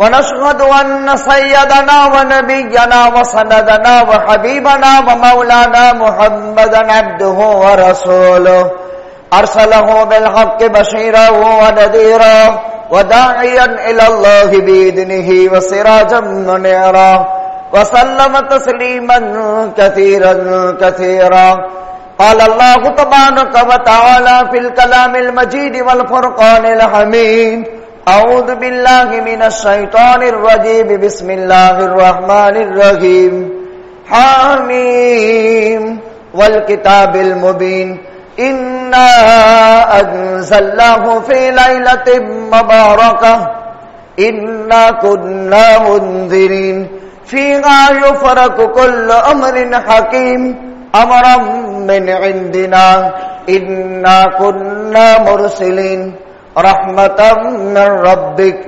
ونشهد أن سيدنا ونبينا وسندنا وحبيبنا ومولانا محمدا عبده ورسوله أرسله بالحق بشيرا ونذيرا وداعيا إلى الله بإذنه وسراجا منيرا وسلم تسليما كثيرا كثيرا. قال الله تبارك وتعالى في الكلام المجيد والفرقان الحميد: أعوذ بالله من الشيطان الرجيم بسم الله الرحمن الرحيم حميم والكتاب المبين إنا أنزلناه في ليلة مباركة إنا كنا منذرين فيها يفرق كل أمر حكيم أمرا من عندنا إنا كنا مرسلين رحمة من ربك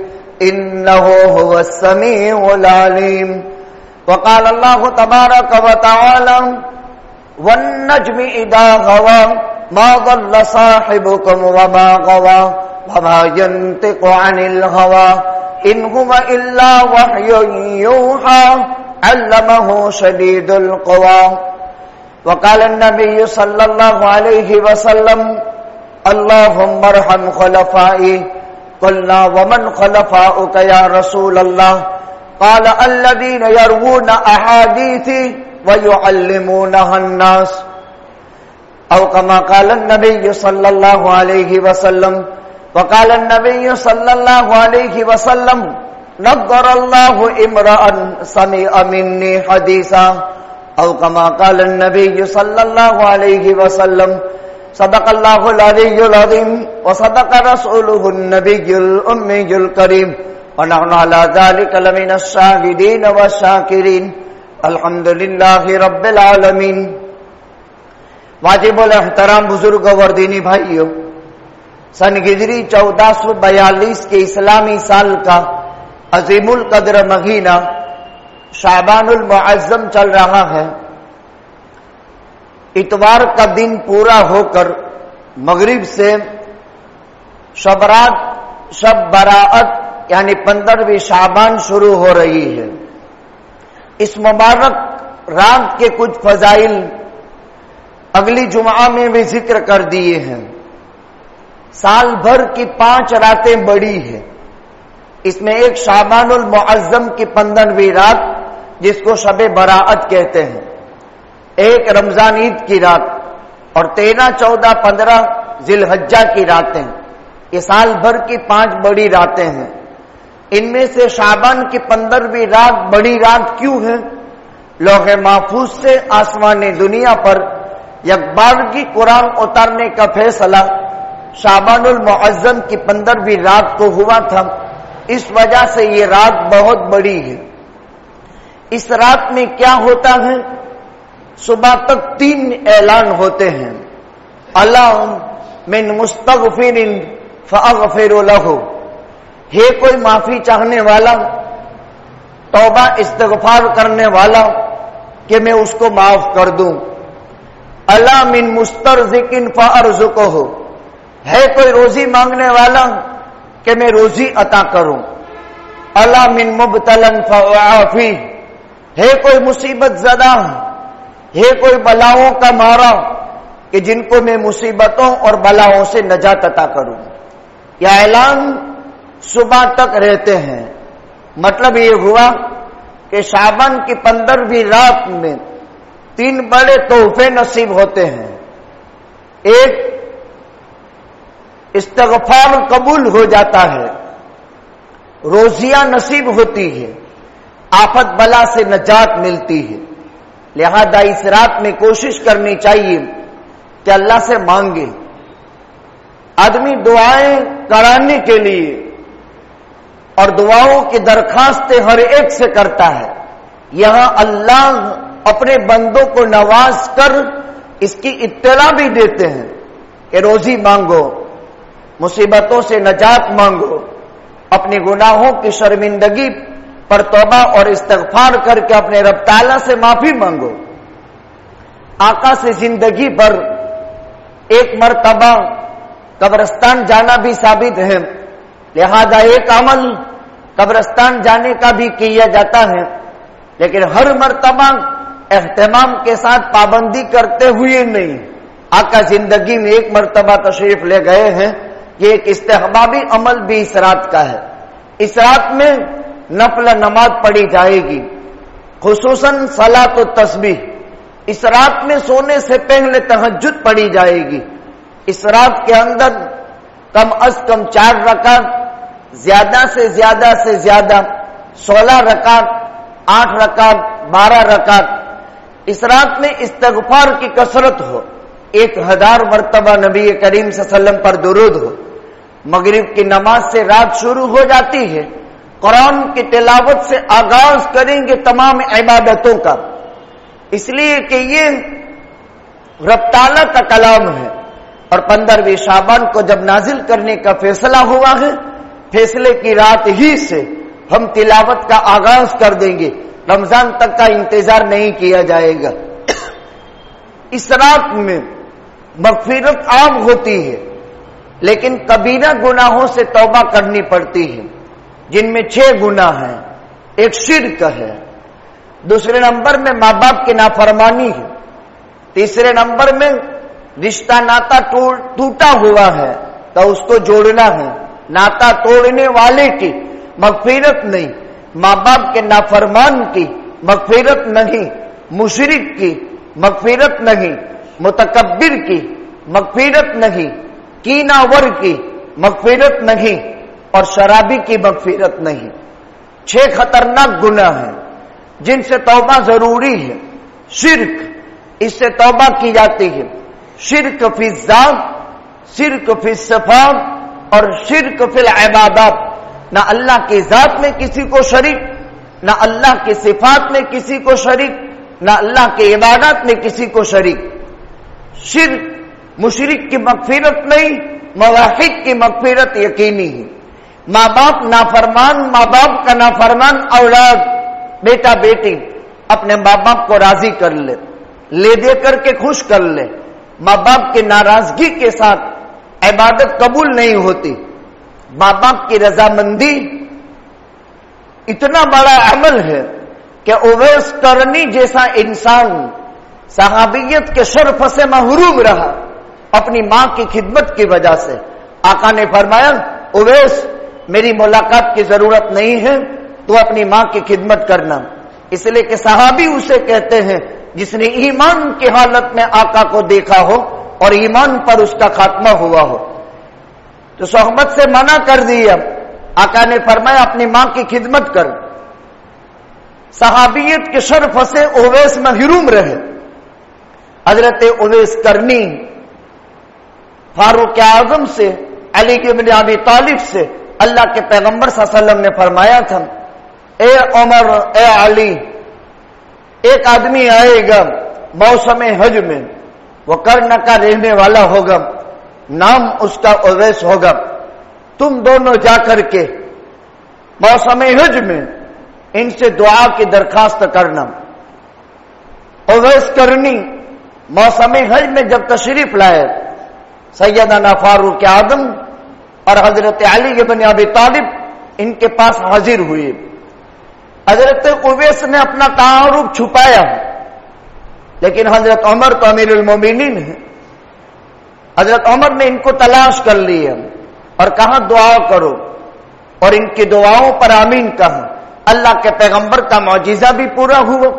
إنه هو السميع العليم. وقال الله تبارك وتعالى: والنجم إذا هوى ما ضل صاحبكم وما غوى وما ينطق عن الهوى إن هو إلا وحي يوحى علمه شديد القوى. وقال النبي صلى الله عليه وسلم: اللهم ارحم خلفائي. قلنا: ومن خلفاؤك يا رسول الله؟ قال: الذين يروون أحاديثي ويعلمونها الناس. أو كما قال النبي صلى الله عليه وسلم. وقال النبي صلى الله عليه وسلم: نضر الله امرأ سمع مني حديثا. أو كما قال النبي صلى الله عليه وسلم: صدق الله العلي العظيم وصدق رسوله النبي الأمي الكريم ونحن على ذلك لمن الشاهدين والشاكرين الحمد لله رب العالمين. واجب الاحترام بزرگوں اور دینی بھائیوں، سن ہجری 1442 کے اسلامی سال کا عظیم القدر مہینہ شعبان المعظم چل رہا ہے. اتوار کا دن پورا ہو کر مغرب سے شب براءت یعنی 15ویں شعبان شروع ہو رہی ہے. اس مبارک رات کے کچھ فضائل اگلی جمعہ میں بھی ذکر کر دیے ہیں. سال بھر کی 5 راتیں بڑی ہیں. اس میں ایک شعبان المعظم کی 15ویں رات جس کو شب براءت کہتے ہیں، ایک رمضان عید کی رات اور 13، 14، 15 ذی الحجہ کی راتیں. یہ سال بھر کی 5 بڑی راتیں ہیں. ان میں سے شعبان کی 15ویں رات بڑی رات کیوں ہے؟ لوح محفوظ سے آسمان دنیا پر یکبارگی قرآن اتارنے کا فیصلہ شعبان المعظم کی 15ویں رات کو ہوا تھا. اس وجہ سے یہ رات بہت بڑی ہے. اس رات میں کیا ہوتا ہے؟ صبح تک 3 اعلان ہوتے ہیں. اللہ من مستغفر فاغفر له، ہے کوئی معافی چاہنے والا، توبہ استغفار کرنے والا کہ میں اس کو معاف کر دوں. اللہ من مسترزق فارزقه، ہے کوئی روزی مانگنے والا کہ میں روزی عطا کروں. اللہ من مبتلا فاعافی، ہے کوئی مصیبت زدہ، ہے کوئی بلاؤں کا مارا کہ جن کو میں مصیبتوں اور بلاؤں سے نجات عطا کروں. یہ اعلان صبح تک رہتے ہیں. مطلب یہ ہوا کہ شعبان کی 15ویں رات میں 3 بڑے تحفے نصیب ہوتے ہیں. ایک، استغفار قبول ہو جاتا ہے، روزیاں نصیب ہوتی ہے، آفت بلا سے نجات ملتی ہے۔ لہذا اس رات میں کوشش کرنی چاہیے کہ اللہ سے مانگے۔ آدمی دعائیں کرانے کے لیے اور دعاؤں کی درخواستیں ہر ایک سے کرتا ہے، یہاں اللہ اپنے بندوں کو نواز کر اس کی اطلاع بھی دیتے ہیں کہ روزی مانگو، مصیبتوں سے نجات مانگو، اپنے گناہوں کی شرمندگی پر توبہ اور استغفار کر کے اپنے رب تعالیٰ سے معافی مانگو۔ آقا سے زندگی پر ایک مرتبہ قبرستان جانا بھی ثابت ہے، لہذا ایک عمل قبرستان جانے کا بھی کیا جاتا ہے، لیکن ہر مرتبہ اہتمام کے ساتھ پابندی کرتے ہوئے نہیں۔ آقا زندگی میں ایک مرتبہ تشریف لے گئے ہیں، یہ ایک استحبابی عمل بھی اس رات کا ہے۔ اس رات میں نفل نماز پڑھی جائے گی، خصوصاً صلاۃ التسبیح۔ اس رات میں سونے سے پہلے تہجد پڑھی جائے گی۔ اس رات کے اندر کم از کم 4 رکعت، زیادہ سے زیادہ 16 رکعت، 8 رکعت، 12 رکعت۔ اس رات میں استغفار کی کثرت ہو، 1000 مرتبہ نبی کریم صلی اللہ علیہ وسلم پر درود ہو۔ مغرب کی نماز سے رات شروع ہو جاتی ہے، قرآن کی تلاوت سے آغاز کریں گے تمام عبادتوں کا، اس لیے کہ یہ رب تعالیٰ کا کلام ہے، اور 15ویں شعبان کو جب نازل کرنے کا فیصلہ ہوا ہے، فیصلے کی رات ہی سے ہم تلاوت کا آغاز کر دیں گے، رمضان تک کا انتظار نہیں کیا جائے گا۔ اس رات میں مغفرت عام ہوتی ہے، لیکن کبیرہ گناہوں سے توبہ کرنی پڑتی ہے، جن میں 6 گناہ ہیں۔ ایک شرک ہے، دوسرے نمبر میں ماں باپ کی نافرمانی ہے، تیسرے نمبر میں رشتہ ناتا ٹوٹا ہوا ہے تو اس کو جوڑنا ہے، ناتا توڑنے والے کی مغفرت نہیں، ماں باپ کے نافرمان کی مغفرت نہیں، مشرک کی مغفرت نہیں، متکبر کی مغفرت نہیں، کینہ ور کی مغفرت نہیں، اور شرابی کی مغفرت نہیں۔ 6 خطرناک گناہ ہیں جن سے توبہ ضروری ہے۔ شرک، اس سے توبہ کی جاتی ہے۔ شرک فی الذات، شرک فی الصفات، اور شرک فی العبادات۔ نہ اللہ کی ذات میں کسی کو شریک، نہ اللہ کی صفات میں کسی کو شریک، نہ اللہ کی عبادات میں کسی کو شریک۔ شرک، مشرک کی مغفرت نہیں، موحد کی مغفرت یقینی ہے۔ ماں باپ نافرمان، ماں باپ کا نافرمان اولاد، بیٹا بیٹی اپنے ماں باپ کو راضی کر لے، لے دے کر کے خوش کر لے۔ ماں باپ کی ناراضگی کے ساتھ عبادت قبول نہیں ہوتی۔ ماں باپ کی رضامندی اتنا بڑا عمل ہے کہ اویس کرنی جیسا انسان صحابیت کے شرف سے محروم رہا اپنی ماں کی خدمت کی وجہ سے۔ آقا نے فرمایا، اویس میری ملاقات کی ضرورت نہیں ہے، تو اپنی ماں کی خدمت کرنا، اس لیے کہ صحابی اسے کہتے ہیں جس نے ایمان کی حالت میں آقا کو دیکھا ہو اور ایمان پر اس کا خاتمہ ہوا ہو۔ تو صحبت سے منع کر دیا، آقا نے فرمایا اپنی ماں کی خدمت کر۔ صحابیت کے شرف سے اویس محروم رہے۔ حضرت اویس کرنی فاروق اعظم سے، علی بن ابی طالب سے اللہ کے پیغمبر صلی اللہ علیہ وسلم نے فرمایا تھا، اے عمر، اے علی، ایک آدمی آئے گا موسم حج میں، وہ کرن کا رہنے والا ہوگا، نام اس کا اویس ہوگا، تم دونوں جا کر کے موسم حج میں ان سے دعا کی درخواست کرنا۔ اویس کرنی موسم حج میں جب تشریف لائے، سیدنا فاروق اعظم اور حضرت علی بن ابی طالب ان کے پاس حاضر ہوئے۔ حضرت اویس نے اپنا تعارف چھپایا، لیکن حضرت عمر تو امیر المومنین ہیں، حضرت عمر نے ان کو تلاش کر لیا اور کہا دعا کرو، اور ان کی دعاؤں پر آمین کہا۔ اللہ کے پیغمبر کا معجزہ بھی پورا ہوا۔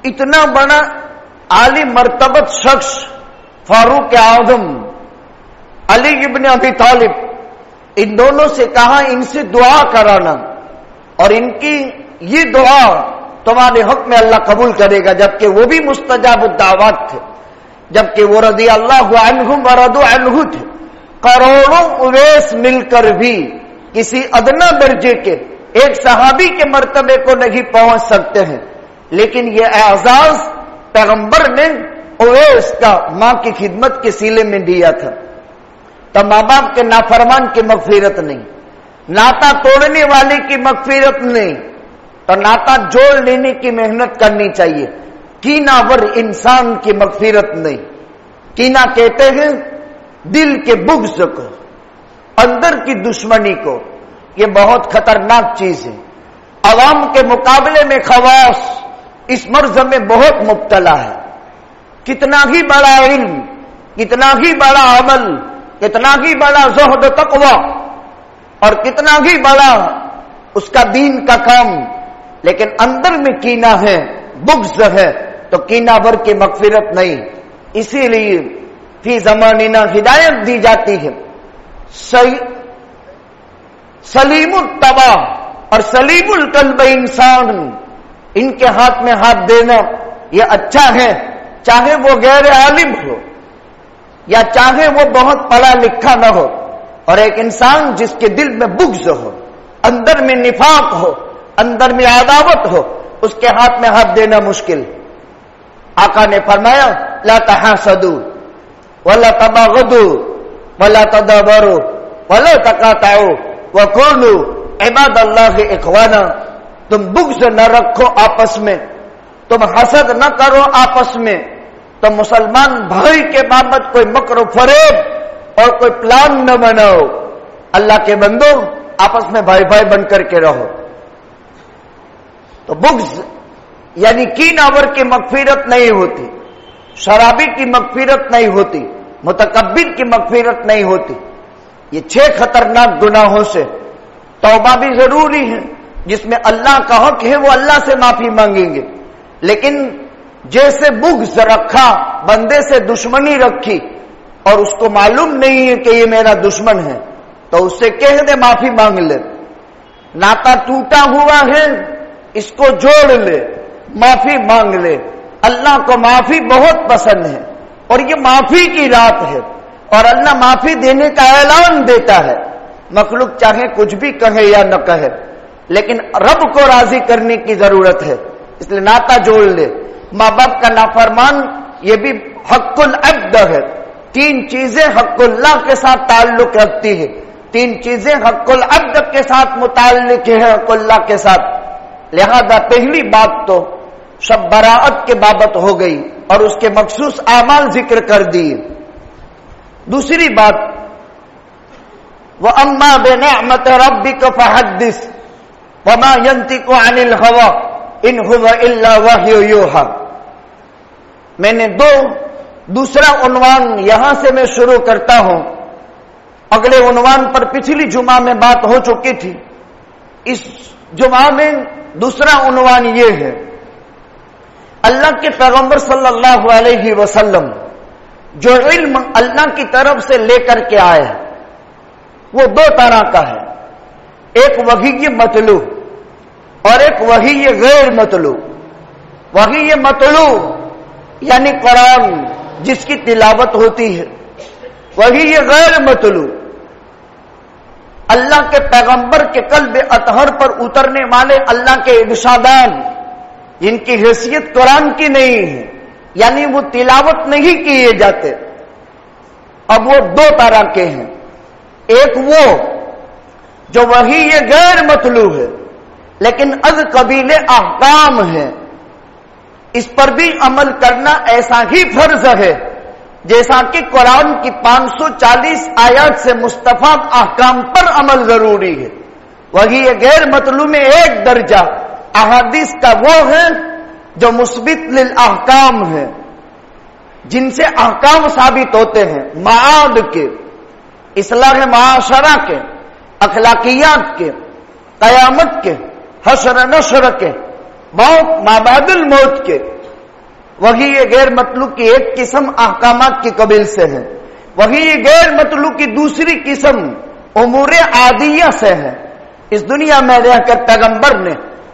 اتنا بڑا عالی مرتبت شخص فاروق اعظم، علی ابن ابی طالب، ان دونوں سے کہا ان سے دعا کرانا، اور ان کی یہ دعا تمہارے حق میں اللہ قبول کرے گا، جبکہ وہ بھی مستجاب الدعوات تھے، جبکہ وہ رضی اللہ عنہم ورضوا عنہ تھے۔ کروڑوں اویس مل کر بھی کسی ادنا درجے کے ایک صحابی کے مرتبے کو نہیں پہنچ سکتے ہیں، لیکن یہ اعزاز پیغمبر نے اویس کا ماں کی خدمت کے سلے میں دیا تھا۔ تو ماں باپ کے نافرمان کی مغفرت نہیں، ناتا توڑنے والے کی مغفرت نہیں، تو ناتا جوڑ لینے کی محنت کرنی چاہیے۔ کینہ ور انسان کی مغفرت نہیں۔ کینہ کہتے ہیں دل کے بغض کو، اندر کی دشمنی کو۔ یہ بہت خطرناک چیز ہے۔ عوام کے مقابلے میں خواص اس مرض میں بہت مبتلا ہے۔ کتنا ہی بڑا علم، کتنا ہی بڑا عمل، کتنا ہی بڑا زہد و تقوی، اور کتنا ہی بڑا اس کا دین کا کام، لیکن اندر میں کینہ ہے، بغض ہے، تو کینہ ور کی مغفرت نہیں۔ اسی لیے فی زماننا ہدایت دی جاتی ہے، سلیم الطبع اور سلیم القلب انسان، ان کے ہاتھ میں ہاتھ دینا یہ اچھا ہے، چاہے وہ غیر عالم ہو یا چاہے وہ بہت پڑھا لکھا نہ ہو۔ اور ایک انسان جس کے دل میں بغض ہو، اندر میں نفاق ہو، اندر میں عداوت ہو، اس کے ہاتھ میں ہاتھ دینا مشکل۔ آقا نے فرمایا لا تحاسدوا ولا تباغضوا ولا تدابروا ولا تقاطعوا وكونوا عباد اللہ اخوانا۔ تم بغض نہ رکھو آپس میں، تم حسد نہ کرو آپس میں، تم مسلمان بھائی کے بابت کوئی مکر و فریب اور کوئی پلان نہ بناؤ۔ اللہ کے بندو آپس میں بھائی بھائی بن کر کے رہو۔ تو بغض یعنی کینہ ور کی مغفرت نہیں ہوتی، شرابی کی مغفرت نہیں ہوتی، متکبر کی مغفرت نہیں ہوتی۔ یہ 6 خطرناک گناہوں سے توبہ بھی ضروری ہے، جس میں اللہ کا حق ہے وہ اللہ سے معافی مانگیں گے، لیکن جیسے بغض رکھا، بندے سے دشمنی رکھی اور اس کو معلوم نہیں ہے کہ یہ میرا دشمن ہے، تو اس سے کہہ دے معافی مانگ لے۔ ناتا ٹوٹا ہوا ہے، اس کو جوڑ لے، معافی مانگ لے۔ اللہ کو معافی بہت پسند ہے، اور یہ معافی کی رات ہے، اور اللہ معافی دینے کا اعلان دیتا ہے۔ مخلوق چاہے کچھ بھی کہے یا نہ کہے، لیکن رب کو راضی کرنے کی ضرورت ہے، اس لیے ناتا جوڑ لے۔ ماں باپ کا نافرمان یہ بھی حق العبد ہے۔ 3 چیزیں حق اللہ کے ساتھ تعلق رکھتی ہے، 3 چیزیں حق العبد کے ساتھ متعلق ہے حق اللہ کے ساتھ۔ لہذا پہلی بات تو شب براءت کے بابت ہو گئی اور اس کے مخصوص اعمال ذکر کر دیے۔ دوسری بات وَأَمَّا بِنِعْمَةِ رَبِّكَ فَحَدِّثْ وَمَا يَنطِقُ عَنِ الْهَوَىٰ إِنْ هُوَ إِلَّا وَحْيٌ يُوحَىٰ۔ میں نے دوسرا عنوان یہاں سے میں شروع کرتا ہوں۔ اگلے عنوان پر پچھلی جمعہ میں بات ہو چکی تھی، اس جمعہ میں دوسرا عنوان یہ ہے، اللہ کے پیغمبر صلی اللہ علیہ وسلم جو علم اللہ کی طرف سے لے کر کے آئے ہیں وہ 2 طرح کا ہے، ایک وحی مطلوب اور ایک وحی غیر مطلوب۔ وحی مطلوب یعنی قرآن جس کی تلاوت ہوتی ہے، وحی غیر مطلوب اللہ کے پیغمبر کے قلب اطہر پر اترنے والے اللہ کے ارشادات، جن کی حیثیت قرآن کی نہیں ہے، یعنی وہ تلاوت نہیں کیے جاتے۔ اب وہ 2 طرح کے ہیں، ایک وہ جو وحی غیر مطلوب ہے لیکن از قبیل احکام ہے، اس پر بھی عمل کرنا ایسا ہی فرض ہے جیسا کہ قرآن کی 540 آیات سے مستفاد احکام پر عمل ضروری ہے۔ وحی غیر مطلوب میں ایک درجہ احادیث کا وہ ہے جو مثبت للاحکام ہے، جن سے احکام ثابت ہوتے ہیں، معاد کے، اصلاح معاشرہ کے، اخلاقیات کے، قیامت کے، حشر نشر کے، موت ما بعد الموت کے۔ وہی یہ غیر مطلوب کی ایک قسم احکامات کی قبیل سے ہے، وہی یہ غیر مطلوب کی دوسری قسم امور عادیہ سے ہے۔ اس دنیا میں رہ کر پیغمبر نے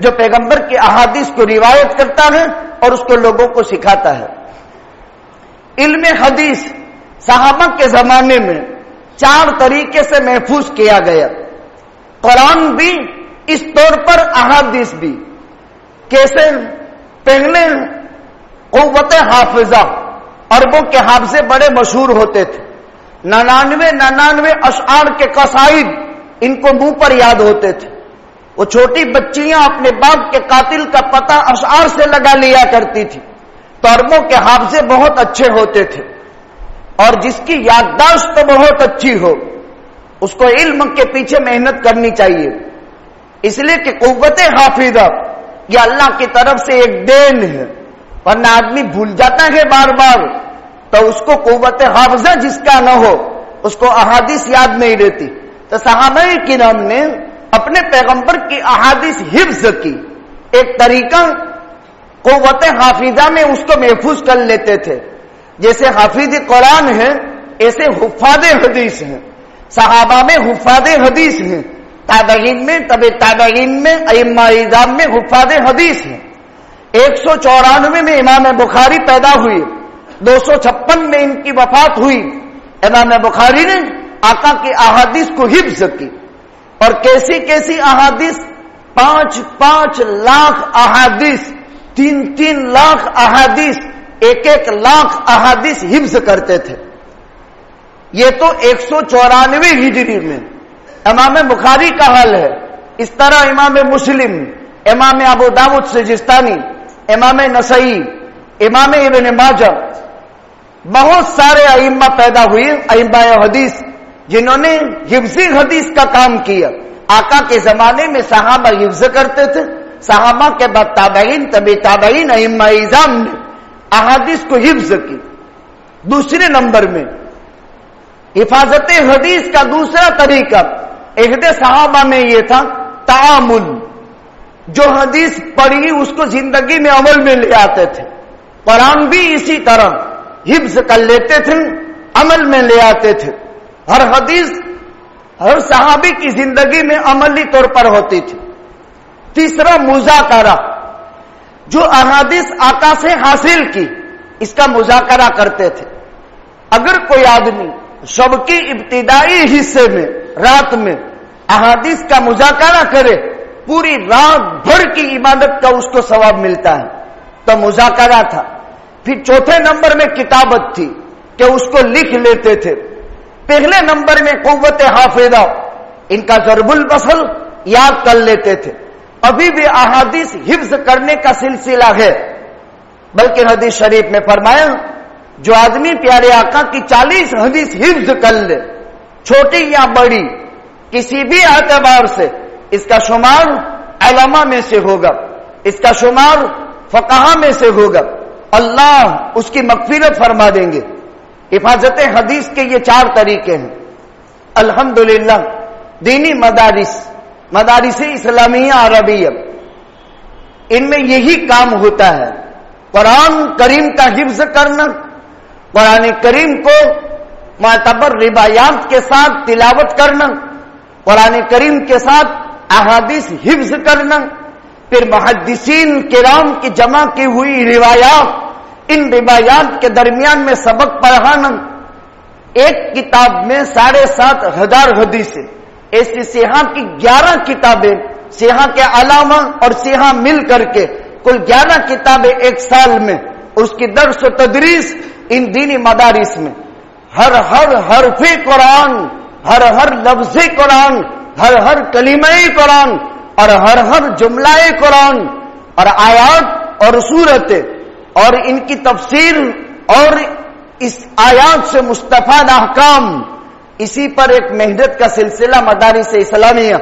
جو پیغمبر کی احادیث کو روایت کرتا ہے اور اس کو لوگوں کو سکھاتا ہے۔ علم حدیث صحابہ کے زمانے میں 4 طریقے سے محفوظ کیا گیا، قرآن بھی اس طور پر، احادیث بھی۔ کیسے؟ پہلے قوت حافظہ، عربوں کے حافظے بڑے مشہور ہوتے تھے، 99 اشعار کے قصائد ان کو منہ پر یاد ہوتے تھے۔ وہ چھوٹی بچیاں اپنے باپ کے قاتل کا پتہ اشعار سے لگا لیا کرتی تھی، تو عربوں کے حافظے بہت اچھے ہوتے تھے، اور جس کی یادداشت تو بہت اچھی ہو اس کو علم کے پیچھے محنت کرنی چاہیے، اس لیے کہ قوت حافظہ یہ اللہ کی طرف سے ایک دین ہے، ورنہ آدمی بھول جاتا ہے بار بار، تو اس کو قوت حافظہ جس کا نہ ہو اس کو احادیث یاد نہیں رہتی۔ تو صحابہ کرام نے اپنے پیغمبر کی احادیث حفظ کی، ایک طریقہ قوت حافظہ میں اس کو محفوظ کر لیتے تھے۔ جیسے حافظ قرآن ہے ایسے حفاظ حدیث ہیں، صحابہ میں حفاظ حدیث ہیں، تابعین میں، تابعین میں، ائمہ اعظام میں حفاظ حدیث ہیں۔ 194 میں امام بخاری پیدا ہوئے، 256 میں ان کی وفات ہوئی۔ امام بخاری نے آقا کی احادیث کو حفظ کی، اور کیسی کیسی احادیث، 5 لاکھ احادیث، 3 لاکھ احادیث، 1 لاکھ احادیث حفظ کرتے تھے۔ یہ تو 194 ہجری میں امام بخاری کا حال ہے۔ اس طرح امام مسلم، امام ابو داؤد سجستانی، امام نسائی، امام ابن ماجہ، بہت سارے ائمہ پیدا ہوئے، ائمہ حدیث، جنہوں نے حفظ حدیث کا کام کیا۔ آقا کے زمانے میں صحابہ حفظ کرتے تھے، صحابہ کے بعد تابعین، تابعین، ائمہ اعظام نے احادیث کو حفظ کی۔ دوسرے نمبر میں حفاظت حدیث کا دوسرا طریقہ عہد صحابہ میں یہ تھا تعامل، جو حدیث پڑھی اس کو زندگی میں عمل میں لے آتے تھے۔ قرآن بھی اسی طرح حفظ کر لیتے تھے، عمل میں لے آتے تھے۔ ہر حدیث ہر صحابی کی زندگی میں عملی طور پر ہوتی تھی۔ تیسرا مذاکرہ، جو احادیث آقا سے حاصل کی اس کا مذاکرہ کرتے تھے۔ اگر کوئی آدمی شب کی ابتدائی حصے میں، رات میں احادیث کا مذاکرہ کرے، پوری رات بھر کی عبادت کا اس کو ثواب ملتا ہے، تو مذاکرہ تھا۔ پھر چوتھے نمبر میں کتابت تھی کہ اس کو لکھ لیتے تھے۔ پہلے نمبر میں قوت حافظہ، ان کا ضرب البصر یاد کر لیتے تھے۔ ابھی بھی احادیث حفظ کرنے کا سلسلہ ہے، بلکہ حدیث شریف میں فرمایا جو آدمی پیارے آقا کی 40 حدیث حفظ کر لے، چھوٹی یا بڑی، کسی بھی اعتبار سے، اس کا شمار علماء میں سے ہوگا، اس کا شمار فقہا میں سے ہوگا، اللہ اس کی مغفرت فرما دیں گے۔ حفاظت حدیث کے یہ 4 طریقے ہیں۔ الحمدللہ دینی مدارس اسلامیہ عربیہ، ان میں یہی کام ہوتا ہے، قرآن کریم کا حفظ کرنا، قرآن کریم کو معتبر روایات کے ساتھ تلاوت کرنا، قرآن کریم کے ساتھ احادیث حفظ کرنا، پھر محدثین کرام کی جمع کی ہوئی روایات، ان روایات کے درمیان میں سبق پڑھانا۔ ایک کتاب میں 7,500 حدیثیں، ایسی سیاح کی 11 کتابیں، سیاح کے علامہ اور سیاح مل کر کے کل 11 کتابیں ایک سال میں، اس کی درس و تدریس ان دینی مدارس میں۔ ہر حرف قرآن، ہر لفظ قرآن، ہر کلمہ قرآن، اور ہر جملہ قرآن، اور آیات اور سورتیں اور ان کی تفسیر اور اس آیات سے مستفاد احکام، اسی پر ایک محنت کا سلسلہ مدارس اسلامیہ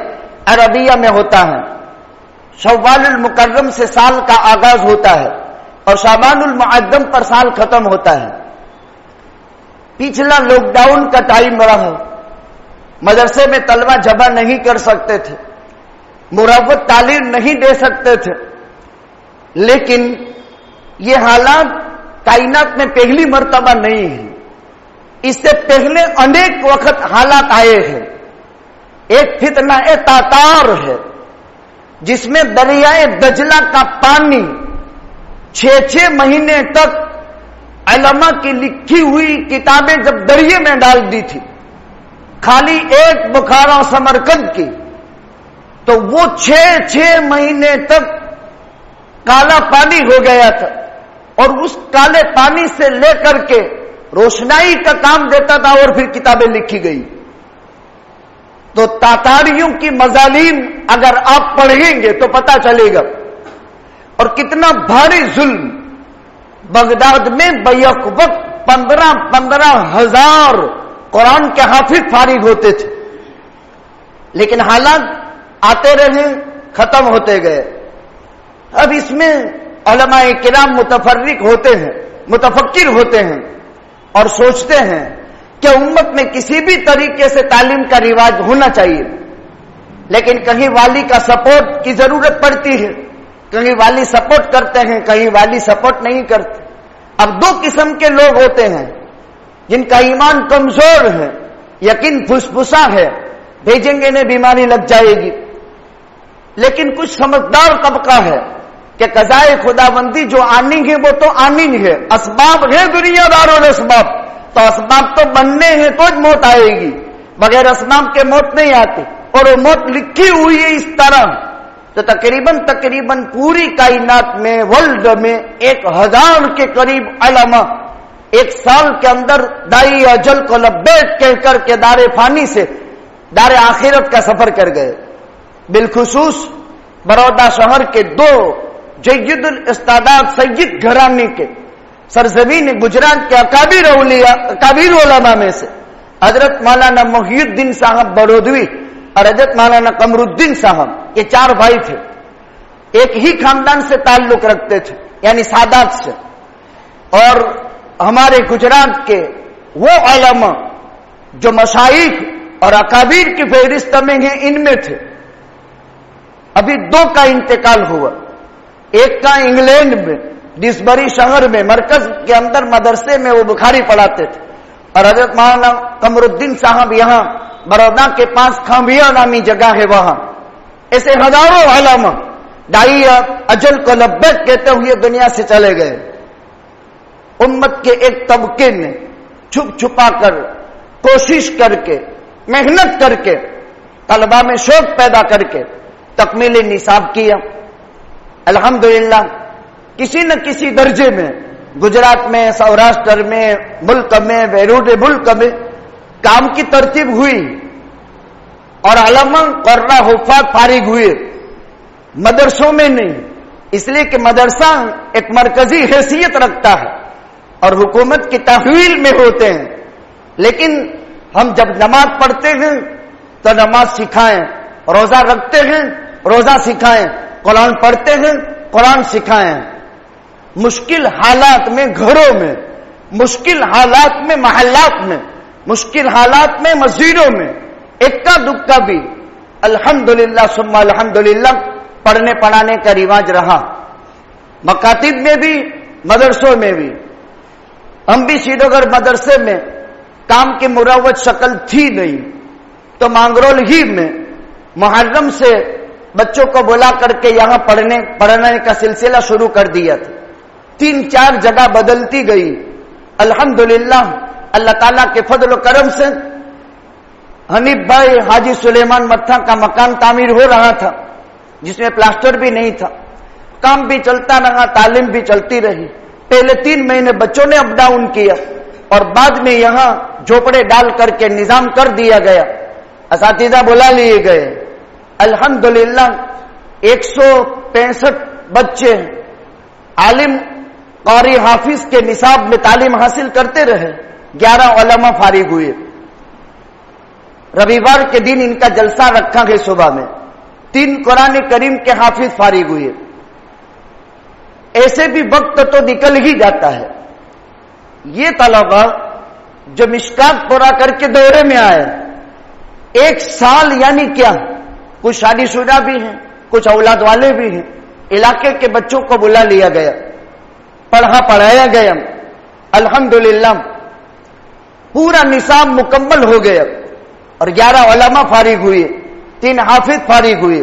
عربیہ میں ہوتا ہے۔ شوال المکرم سے سال کا آغاز ہوتا ہے اور شعبان المعظم پر سال ختم ہوتا ہے۔ پچھلا لاک ڈاؤن کا ٹائم رہا، مدرسے میں طلبہ جمع نہیں کر سکتے تھے، مروت تعلیم نہیں دے سکتے تھے، لیکن یہ حالات کائنات میں پہلی مرتبہ نہیں ہے، اس سے پہلے انیک وقت حالات آئے ہیں۔ ایک فتنہ تاتار ہے جس میں دریائے دجلہ کا پانی 6 مہینے تک علماء کی لکھی ہوئی کتابیں جب دریا میں ڈال دی تھی، خالی ایک بخارا سمرقند کی، تو وہ 6 مہینے تک کالا پانی ہو گیا تھا، اور اس کالے پانی سے لے کر کے روشنائی کا کام دیتا تھا، اور پھر کتابیں لکھی گئی۔ تو تاتاریوں کی مظالم اگر آپ پڑھیں گے تو پتہ چلے گا، اور کتنا بھاری ظلم۔ بغداد میں بیک وقت 15,000 قرآن کے حافظ فارغ ہوتے تھے، لیکن حالات آتے رہے، ختم ہوتے گئے۔ اب اس میں علماء کرام متفرق ہوتے ہیں، متفکر ہوتے ہیں، اور سوچتے ہیں کہ امت میں کسی بھی طریقے سے تعلیم کا رواج ہونا چاہیے، لیکن کہیں والی کا سپورٹ کی ضرورت پڑتی ہے، کہیں والی سپورٹ کرتے ہیں، کہیں والی سپورٹ نہیں کرتے۔ اب 2 قسم کے لوگ ہوتے ہیں، جن کا ایمان کمزور ہے، یقین پھسپھسا ہے، بھیجیں گے انہیں بیماری لگ جائے گی، لیکن کچھ سمجھدار طبقہ ہے کہ قضائے خداوندی جو آنی ہے وہ تو آنی ہے، اسباب ہے دنیا داروں اسباب، تو اسباب تو بننے ہیں تو موت آئے گی، بغیر اسباب کے موت نہیں آتی، اور وہ موت لکھی ہوئی ہے اس طرح۔ تو تقریباً پوری کائنات میں، ورلڈ میں 1000 کے قریب علماء 1 سال کے اندر دائی اجل کو لبیک کہہ کر کے دار فانی سے دار آخرت کا سفر کر گئے۔ بالخصوص برودا شہر کے 2 جید الاستعداد سید گھرانے کے سرزمین گجرات کے اکابر علماء میں سے حضرت مولانا محی الدین صاحب برودوی اور حضرت مولانا قمر الدین صاحب، یہ 4 بھائی تھے، ایک ہی خاندان سے تعلق رکھتے تھے، یعنی سادات سے۔ اور ہمارے گجرات کے وہ علماء جو مشائخ اور اکابر کی فہرست میں ہیں، ان میں تھے۔ ابھی 2 کا انتقال ہوا، ایک کا انگلینڈ میں ڈسبری شہر میں مرکز کے اندر مدرسے میں وہ بخاری پڑھاتے تھے، اور حضرت مولانا قمر الدین صاحب یہاں برودا کے پاس کھامبیا نامی جگہ ہے، وہاں ایسے ہزاروں علماء دائی اجل کو لبیک کہتے ہوئے دنیا سے چلے گئے۔ امت کے ایک طبقے نے چھپ چھپا کر، کوشش کر کے، محنت کر کے، طلبہ میں شوق پیدا کر کے تکمیل نصاب کیا۔ الحمدللہ کسی نہ کسی درجے میں گجرات میں، سوراشٹر میں، ملک میں، بیرون ملک میں کام کی ترتیب ہوئی، اور علماء قرہ حفاظ فارغ ہوئے۔ مدرسوں میں نہیں، اس لیے کہ مدرسہ ایک مرکزی حیثیت رکھتا ہے اور حکومت کی تحویل میں ہوتے ہیں، لیکن ہم جب نماز پڑھتے ہیں تو نماز سکھائیں، روزہ رکھتے ہیں روزہ سکھائیں، قرآن پڑھتے ہیں قرآن سکھائیں۔ مشکل حالات میں گھروں میں، مشکل حالات میں محلات میں، مشکل حالات میں مسجدوں میں اکا دکا بھی الحمدللہ ثم الحمدللہ پڑھنے پڑھانے کا رواج رہا، مکاتب میں بھی مدرسوں میں بھی۔ ہم بھی سیدھوگر مدرسے میں کام کی مروج شکل تھی نہیں، تو مانگرول ہی میں محرم سے بچوں کو بلا کر کے یہاں پڑھنے کا سلسلہ شروع کر دیا تھا۔ 3-4 جگہ بدلتی گئی، الحمدللہ اللہ تعالیٰ کے فضل و کرم سے حنیف بھائی حاجی سلیمان متھا کا مکان تعمیر ہو رہا تھا، جس میں پلاسٹر بھی نہیں تھا، کام بھی چلتا رہا، تعلیم بھی چلتی رہی۔ پہلے 3 مہینے بچوں نے اپ ڈاؤن کیا، اور بعد میں یہاں جھوپڑے ڈال کر کے نظام کر دیا گیا، اساتذہ بلا لیے گئے۔ الحمدللہ 165 بچے عالم قاری حافظ کے نصاب میں تعلیم حاصل کرتے رہے، 11 علماء فارغ ہوئے۔ رویوار کے دن ان کا جلسہ رکھا ہے صبح میں، 3 قرآن کریم کے حافظ فارغ ہوئے۔ ایسے بھی وقت تو نکل ہی جاتا ہے۔ یہ طلبہ جو مشکات پورا کر کے دورے میں آئے، 1 سال یعنی کیا، کچھ شادی شدہ بھی ہیں، کچھ اولاد والے بھی ہیں، علاقے کے بچوں کو بلا لیا گیا، پڑھایا گیا۔ الحمدللہ پورا نصاب مکمل ہو گیا، اور 11 علماء فارغ ہوئے، 3 حافظ فارغ ہوئے۔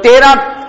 13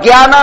11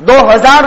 2000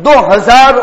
2000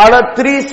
38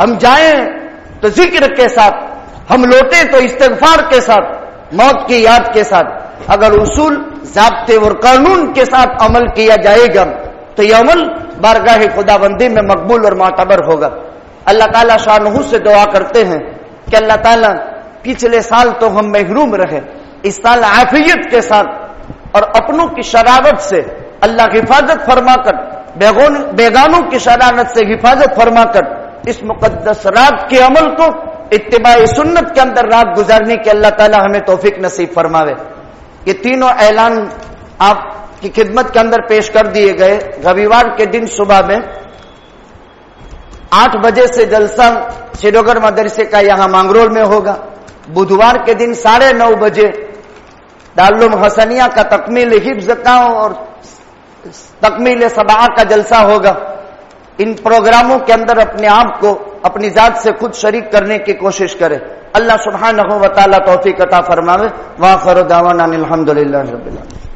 ہم جائیں تو ذکر کے ساتھ، ہم لوٹیں تو استغفار کے ساتھ، موت کی یاد کے ساتھ. اگر اصول، ضابطے اور قانون کے ساتھ عمل کیا جائے گا تو یہ عمل بارگاہ خداوندی میں مقبول اور معتبر ہوگا. اللہ تعالیٰ شانہ سے دعا کرتے ہیں کہ اللہ تعالیٰ پچھلے سال تو ہم محروم رہے، اس سال عافیت کے ساتھ اور اپنوں کی شرارت سے اللہ حفاظت فرما کر، بیگانوں کی شرارت سے حفاظت فرما کر اس مقدس رات کے عمل کو اتباع سنت کے اندر رات گزارنے کی اللہ تعالیٰ ہمیں توفیق نصیب فرماوے. یہ تینوں اعلان آپ کی خدمت کے اندر پیش کر دیے گئے. رویوار کے دن صبح میں 8 بجے سے جلسہ سریگر مدرسے کا یہاں مانگرول میں ہوگا. بدھوار کے دن 9:30 بجے دارالعلوم حسنیہ کا تکمیل حفظ کا اور تکمیل سبعہ کا جلسہ ہوگا. ان پروگراموں کے اندر اپنے آپ کو اپنی ذات سے خود شریک کرنے کی کوشش کرے. اللہ سبحانہ و تعالی توفیق عطا فرماوے. وآخر دعوانا الحمدللہ رب العالمین.